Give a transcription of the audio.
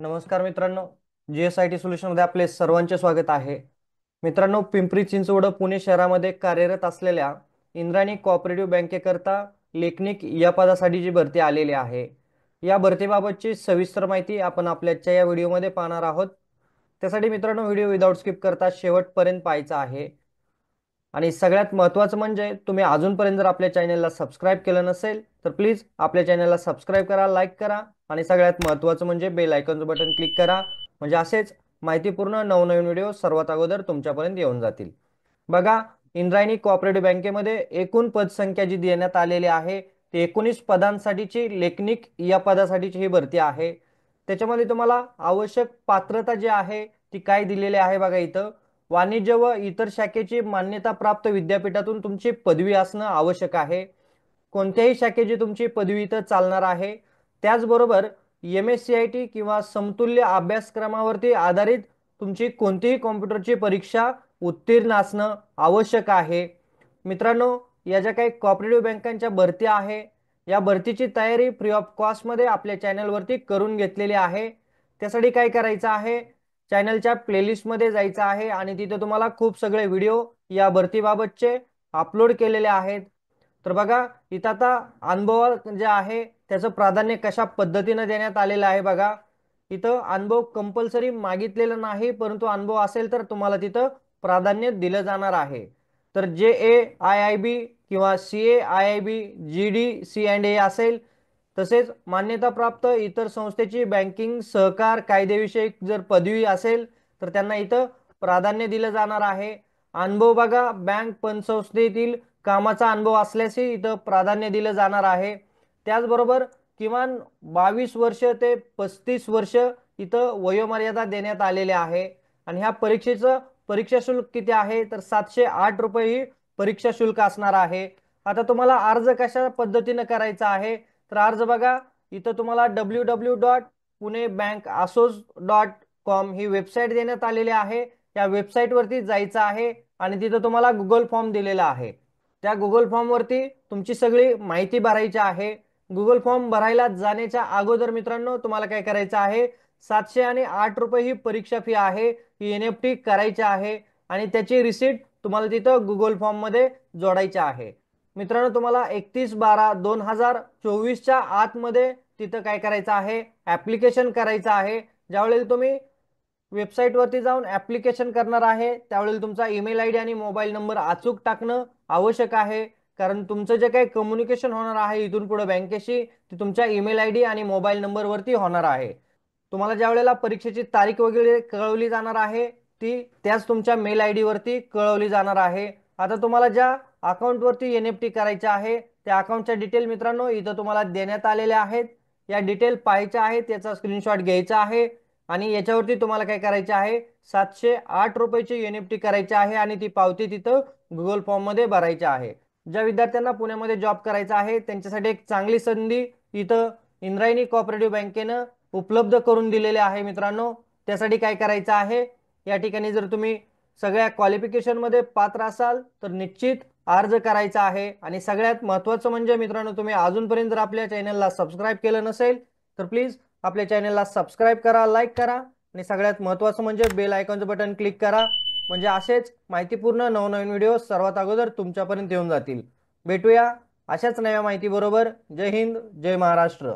नमस्कार मित्रांनो, GSIT सोल्युशनमध्ये आपले सर्वांचे स्वागत आहे. मित्रांनो, पिंपरी चिंचवड पुणे शहरामध्ये कार्यरत असलेल्या इंद्रायणी कोऑपरेटिव्ह बँकेकरता लेखनिक या पदासाठी जी भरती आलेली आहे, या भरतीबाबतची सविस्तर माहिती आपण आपल्याच्या या व्हिडिओमध्ये पाहणार आहोत. त्यासाठी मित्रांनो, व्हिडिओ विदाउट स्किप करता शेवटपर्यंत पाहायचा आहे. आणि सगळ्यात महत्त्वाचं म्हणजे तुम्ही अजूनपर्यंत जर आपल्या चॅनलला सबस्क्राईब केलं नसेल तर प्लीज आपल्या चॅनलला सबस्क्राईब करा, लाईक करा आणि सगळ्यात महत्त्वाचं म्हणजे बेल आयकॉनचं बटन क्लिक करा. म्हणजे असेच माहितीपूर्ण नवनवीन व्हिडिओ सर्वात अगोदर तुमच्यापर्यंत येऊन जातील. बघा, इंद्रायणी कोऑपरेटिव्ह बँकेमध्ये एकूण पदसंख्या जी देण्यात आलेली आहे ती 19 पदांसाठीची लेखनिक या पदासाठीची ही भरती आहे. त्याच्यामध्ये तुम्हाला आवश्यक पात्रता जी आहे ती काय दिलेली आहे बघा इथं. वाणिज्य व इतर शाखेची मान्यता प्राप्त विद्यापीठातून तुमची पदवी असणं आवश्यक आहे. कोणत्याही शाखेची तुमची पदवी इथं चालणार आहे. त्याचबरोबर MSCIT किंवा समतुल्य अभ्यासक्रमावरती आधारित तुमची कोणतीही कॉम्प्युटरची परीक्षा उत्तीर्ण असणं आवश्यक आहे. मित्रांनो, या ज्या काही कोऑपरेटिव्ह बँकांच्या भरती आहे या भरतीची तयारी फ्री ऑफ कॉस्टमध्ये आपल्या चॅनलवरती करून घेतलेली आहे. त्यासाठी काय करायचं आहे, चॅनलच्या प्लेलिस्टमध्ये जायचं आहे आणि तिथे तुम्हाला खूप सगळे व्हिडिओ या भरतीबाबतचे अपलोड केलेले आहेत. तर बघा, इथं आता अनुभव जे आहे त्याचं प्राधान्य कशा पद्धतीने देण्यात आलेलं आहे. बघा, इथं अनुभव कंपल्सरी मागितलेलं नाही, परंतु अनुभव असेल तर तुम्हाला तिथं प्राधान्य दिलं जाणार आहे. तर JAIIB किंवा CAIIB GD C&A तसेच मान्यताप्राप्त इतर संस्थेची बँकिंग सहकार कायदेविषयक जर पदवी असेल तर त्यांना इथं प्राधान्य दिलं जाणार आहे. अनुभव बघा, बँक पतसंस्थेतील कामाचा अनुभव असल्यासही इथं प्राधान्य दिलं जाणार आहे. त्याचबरोबर किमान 22 वर्ष ते 35 वर्ष इथं वयोमर्यादा देण्यात आलेली आहे. आणि ह्या परीक्षेचं परीक्षा शुल्क किती आहे तर 708 रुपये ही परीक्षा शुल्क असणार आहे. आता तुम्हाला अर्ज कशा पद्धतीने करायचा आहे तर अर्ज बघा, इथं तुम्हाला www.punebankasos.com ही वेबसाईट देण्यात आलेली आहे. या वेबसाईटवरती जायचं आहे आणि तिथं तुम्हाला गुगल फॉर्म दिलेला आहे. त्या गुगल फॉर्मवरती तुमची सगळी माहिती भरायची आहे. गुगल फॉर्म भरायला जाण्याच्या अगोदर मित्रांनो तुम्हाला काय करायचं आहे, 708 रुपये ही परीक्षा फी आहे, ही NFT करायची आहे आणि त्याची रिसीट तुम्हाला तिथं गुगल फॉर्म मध्ये जोडायची आहे. मित्रांनो, तुम्हाला 31/12/2024च्या आतमध्ये तिथं काय करायचं आहे, ऍप्लिकेशन करायचं आहे. ज्यावेळेला तुम्ही वेबसाईटवरती जाऊन ऍप्लिकेशन करणार आहे त्यावेळेला तुमचा ईमेल ID आणि मोबाईल नंबर अचूक टाकणं आवश्यक आहे. कारण तुमचं जे काही कम्युनिकेशन होणार आहे इथून पुढे बँकेशी ते तुमच्या ईमेल ID आणि मोबाईल नंबरवरती होणार आहे. तुम्हाला ज्या वेळेला परीक्षेची तारीख वगैरे कळवली जाणार आहे ती त्याच तुमच्या मेल ID वरती कळवली जाणार आहे. आता तुम्हाला ज्या अकाउंटवरती NFT करायचे आहे त्या अकाउंटच्या डिटेल मित्रांनो इथं तुम्हाला देण्यात आलेल्या आहेत. या डिटेल पाहायच्या आहेत, त्याचा स्क्रीनशॉट घ्यायचा आहे आणि याच्यावरती तुम्हाला काय करायचे आहे, 708 रुपयाची NFT करायची आहे आणि ती पावती तिथं गुगल फॉर्म मध्ये भरायची आहे. ज्या विद्यार्थ्यांना पुण्यामध्ये जॉब करायचा आहे त्यांच्यासाठी एक चांगली संधी इथं इंद्रायणी कोऑपरेटिव्ह बँकेनं उपलब्ध करून दिलेले आहे. मित्रांनो, त्यासाठी काय करायचं आहे, या ठिकाणी जर तुम्ही सगळ्या क्वालिफिकेशन मध्ये पात्र असाल तर निश्चित अर्ज करायचा आहे. आणि सगळ्यात महत्त्वाचं म्हणजे मित्रांनो, तुम्ही अजूनपर्यंत जर आपल्या चॅनलला सबस्क्राईब केलं नसेल तर प्लीज आपल्या चॅनलला सबस्क्राईब करा, लाईक करा आणि सगळ्यात महत्त्वाचं म्हणजे बेल आयकॉनचं बटन क्लिक करा. म्हणजे असेच माहितीपूर्ण नवनवीन व्हिडिओ सर्वात अगोदर तुमच्यापर्यंत येऊन जातील. भेटूया अशाच नव्या माहिती बरोबर. जय हिंद, जय महाराष्ट्र.